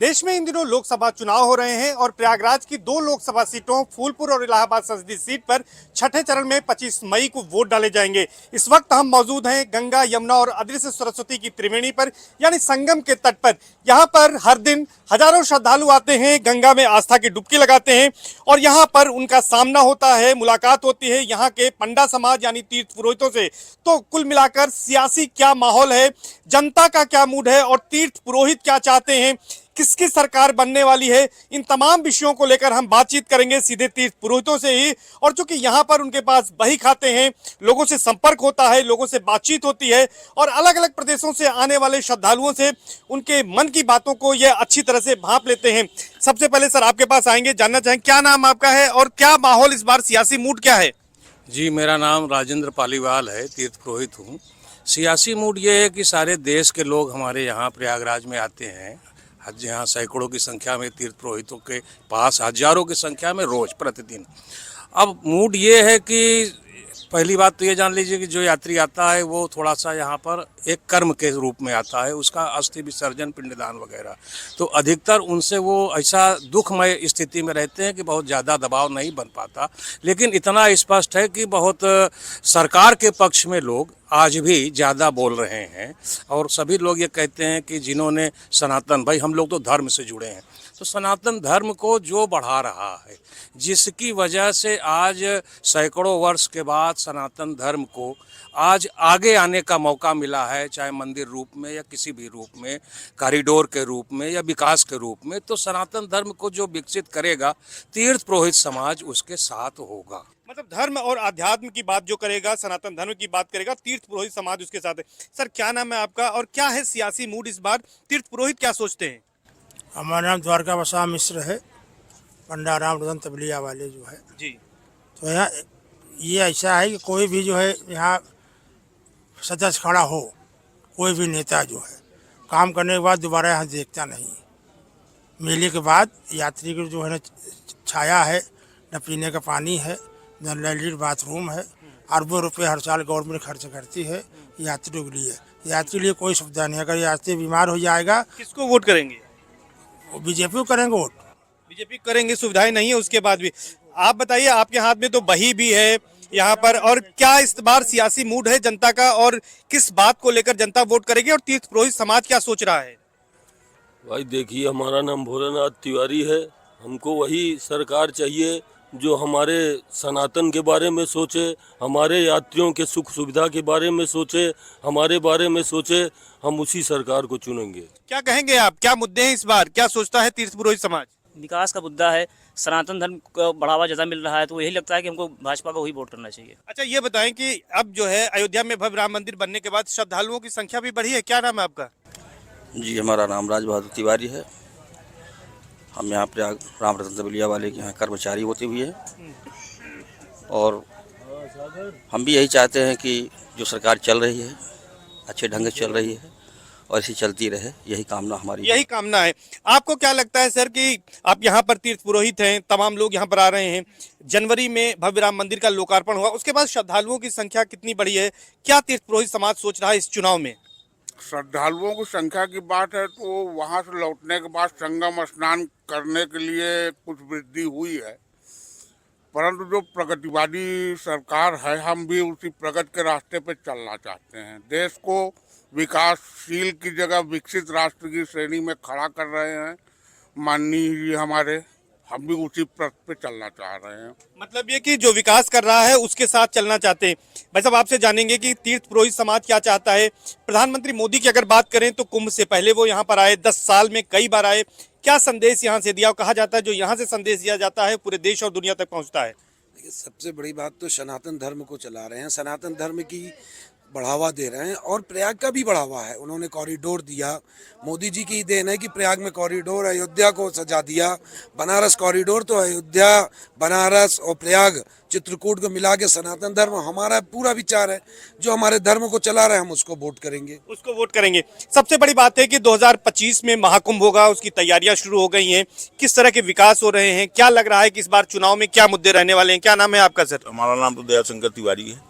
देश में इन दिनों लोकसभा चुनाव हो रहे हैं और प्रयागराज की दो लोकसभा सीटों फूलपुर और इलाहाबाद संसदीय सीट पर छठे चरण में 25 मई को वोट डाले जाएंगे। इस वक्त हम मौजूद हैं गंगा, यमुना और अदृश्य सरस्वती की त्रिवेणी पर, यानी संगम के तट पर। यहाँ पर हर दिन हजारों श्रद्धालु आते हैं, गंगा में आस्था की डुबकी लगाते हैं और यहाँ पर उनका सामना होता है, मुलाकात होती है यहाँ के पंडा समाज यानी तीर्थ पुरोहितों से। तो कुल मिलाकर सियासी क्या माहौल है, जनता का क्या मूड है और तीर्थ पुरोहित क्या चाहते हैं, किसकी सरकार बनने वाली है, इन तमाम विषयों को लेकर हम बातचीत करेंगे सीधे तीर्थ पुरोहितों से ही। और चूंकि यहाँ पर उनके पास बही खाते हैं, लोगों से संपर्क होता है, लोगों से बातचीत होती है और अलग अलग प्रदेशों से आने वाले श्रद्धालुओं से उनके मन की बातों को ये अच्छी तरह से भांप लेते हैं। सबसे पहले सर आपके पास आएंगे, जानना चाहेंगे क्या नाम आपका है और क्या माहौल इस बार, सियासी मूड क्या है? जी, मेरा नाम राजेंद्र पालीवाल है, तीर्थ पुरोहित हूँ। सियासी मूड ये है कि सारे देश के लोग हमारे यहाँ प्रयागराज में आते हैं। यहाँ सैकड़ों की संख्या में तीर्थ पुरोहितों के पास, हजारों की संख्या में रोज प्रतिदिन। अब मूड ये है कि पहली बात तो ये जान लीजिए कि जो यात्री आता है वो थोड़ा सा यहाँ पर एक कर्म के रूप में आता है, उसका अस्थि विसर्जन, पिंडदान वगैरह। तो अधिकतर उनसे वो ऐसा दुखमय स्थिति में रहते हैं कि बहुत ज़्यादा दबाव नहीं बन पाता। लेकिन इतना स्पष्ट है कि बहुत सरकार के पक्ष में लोग आज भी ज़्यादा बोल रहे हैं और सभी लोग ये कहते हैं कि जिन्होंने सनातन, भाई हम लोग तो धर्म से जुड़े हैं, तो सनातन धर्म को जो बढ़ा रहा है, जिसकी वजह से आज सैकड़ों वर्ष के बाद सनातन धर्म को आज आगे आने का मौका मिला है, चाहे मंदिर रूप में या किसी भी रूप में, कॉरिडोर के रूप में या विकास के रूप में, तो सनातन धर्म को जो विकसित करेगा तीर्थ पुरोहित समाज उसके साथ होगा। मतलब धर्म और आध्यात्म की बात जो करेगा, सनातन धर्म की बात करेगा, तीर्थ पुरोहित समाज उसके साथ है। सर क्या नाम है आपका और क्या है सियासी मूड इस बार, तीर्थ पुरोहित क्या सोचते हैं? हमारा नाम द्वारका बसा मिश्र है, पंडा राम रतन तबलिया वाले जो है जी। तो यहाँ ये ऐसा है कि कोई भी जो है यहाँ सदस्य खड़ा हो, कोई भी नेता जो है काम करने के बाद दोबारा यहाँ देखता नहीं। मेले के बाद यात्री की जो है ना छाया है, न पीने का पानी है, न लैट्रिन बाथरूम है। अरबों रुपए हर साल गवर्नमेंट खर्च करती है यात्रियों के लिए। यात्री के लिए कोई सुविधा नहीं। अगर यात्री बीमार हो जाएगा, किसको वोट करेंगे? वो बीजेपी को करेंगे वोट। बीजेपी करेंगे, सुविधाएं नहीं है उसके बाद भी। आप बताइए, आपके हाथ में तो बही भी है यहाँ पर, और क्या इस बार सियासी मूड है जनता का और किस बात को लेकर जनता वोट करेगी और तीर्थ पुरोहित समाज क्या सोच रहा है? भाई देखिए, हमारा नाम भोलेनाथ तिवारी है। हमको वही सरकार चाहिए जो हमारे सनातन के बारे में सोचे, हमारे यात्रियों के सुख सुविधा के बारे में सोचे, हमारे बारे में सोचे। हम उसी सरकार को चुनेंगे। क्या कहेंगे आप, क्या मुद्दे हैं इस बार, क्या सोचता है तीर्थ पुरोहित समाज? विकास का मुद्दा है, सनातन धर्म को बढ़ावा ज़्यादा मिल रहा है, तो यही लगता है कि हमको भाजपा को ही वोट करना चाहिए। अच्छा ये बताएं कि अब जो है अयोध्या में भव्य राम मंदिर बनने के बाद श्रद्धालुओं की संख्या भी बढ़ी है। क्या नाम है आपका? जी, हमारा नाम राज बहादुर तिवारी है। हम यहाँ प्रयाग राम रतन तबलिया वाले के यहाँ कर्मचारी होते हुए हैं और हम भी यही चाहते हैं कि जो सरकार चल रही है अच्छे ढंग से चल रही है और ऐसी चलती रहे, यही कामना हमारी। यही कामना है। आपको क्या लगता है सर कि आप यहाँ पर तीर्थ पुरोहित हैं, तमाम लोग यहाँ पर आ रहे हैं, जनवरी में भव्य राम मंदिर का लोकार्पण हुआ, उसके बाद श्रद्धालुओं की संख्या कितनी बढ़ी है, क्या तीर्थ पुरोहित समाज सोच रहा है इस चुनाव में? श्रद्धालुओं की संख्या की बात है तो वहाँ से लौटने के बाद संगम स्नान करने के लिए कुछ वृद्धि हुई है, परंतु जो प्रगतिवादी सरकार है, हम भी उसी प्रगति के रास्ते पर चलना चाहते हैं। देश को विकासशील की जगह विकसित राष्ट्र की श्रेणी में खड़ा कर रहे हैं माननीय हमारे, हम भी उसी पथ पे चलना चाह रहे हैं। मतलब ये कि जो विकास कर रहा है उसके साथ चलना चाहते हैं। भाई साहब आपसे जानेंगे कि तीर्थ पुरोहित समाज क्या चाहता है। प्रधानमंत्री मोदी की अगर बात करें तो कुंभ से पहले वो यहाँ पर आए, 10 साल में कई बार आए, क्या संदेश यहाँ से दिया? कहा जाता है जो यहाँ से संदेश दिया जाता है पूरे देश और दुनिया तक पहुँचता है। देखिए, सबसे बड़ी बात तो सनातन धर्म को चला रहे हैं, सनातन धर्म की बढ़ावा दे रहे हैं और प्रयाग का भी बढ़ावा है। उन्होंने कॉरिडोर दिया, मोदी जी की ही देन है कि प्रयाग में कॉरिडोर, अयोध्या को सजा दिया। बनारस कॉरिडोर तो अयोध्या, बनारस और प्रयाग, चित्रकूट को मिला के सनातन धर्म हमारा पूरा विचार है। जो हमारे धर्म को चला रहे हैं हम उसको वोट करेंगे, उसको वोट करेंगे। सबसे बड़ी बात है कि 2025 में महाकुंभ होगा, उसकी तैयारियां शुरू हो गई हैं। किस तरह के विकास हो रहे हैं, क्या लग रहा है कि इस बार चुनाव में क्या मुद्दे रहने वाले हैं? क्या नाम है आपका सर? हमारा नाम तो दयाशंकर तिवारी है।